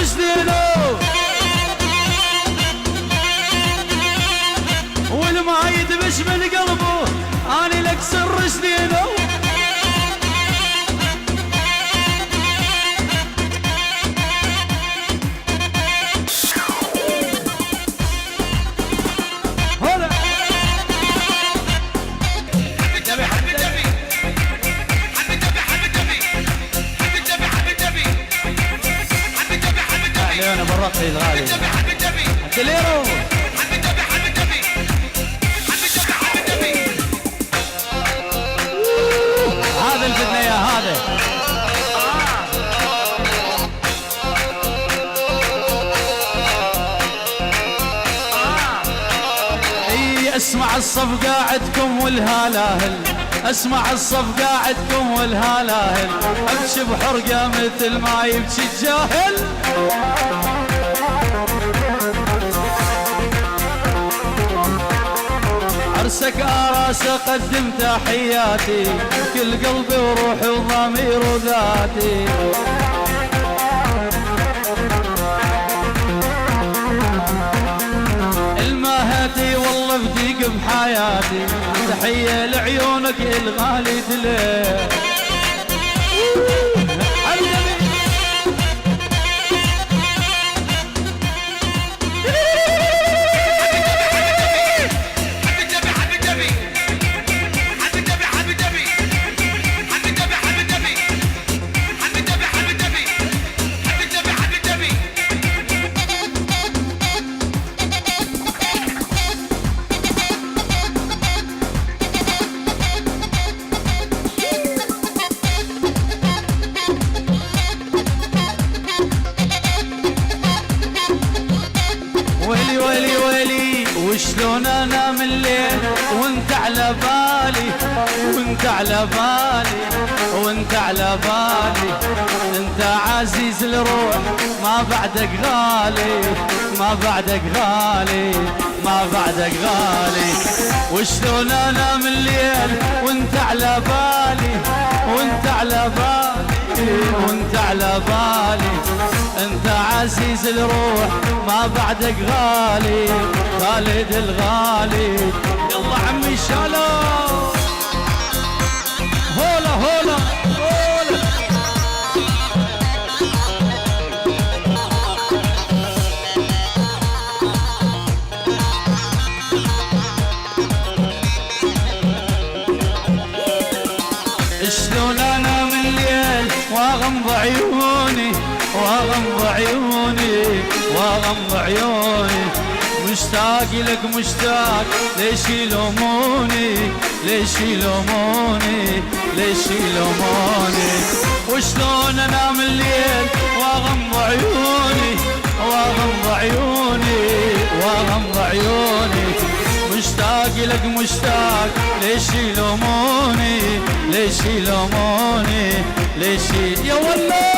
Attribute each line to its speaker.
Speaker 1: رشدينو والما يدبش من قلبه اني لك سر رشدينو انا بالرقي الغالي الدليرو هذا البدنية هذا اي اسمع الصف قاعدكم والهلاهل اسمع الصف قاعدكم والهلاهل امشي بحرقه مثل ما يبكي الجاهل عرسك آراس اقدم تحياتي كل قلبي وروحي وضمير وذاتي المهدي والله بديق بحياتي تحية لعيونك الغالي دليل ويلي ويلي ويلي وشلون انام الليل وانت على بالي وانت على بالي وانت على بالي انت عزيز الروح ما بعدك غالي ما بعدك غالي ما بعدك غالي وشلون انام الليل وانت على بالي وانت على بالي وانت على بالي انت عزيز الروح ما بعدك غالي خالد الغالي يلا عمي شالو هولا هولا هولا شلون انام الليل واغمض عيوني واغمض عيوني واغمض عيوني مشتاق لك مشتاق ليش يلوموني ليش يلوموني ليش يلوموني وشلون انام الليل واغمض عيوني واغمض عيوني واغمض عيوني مشتاق لك مشتاق ليش يلوموني ليش يلوموني ليش يا والله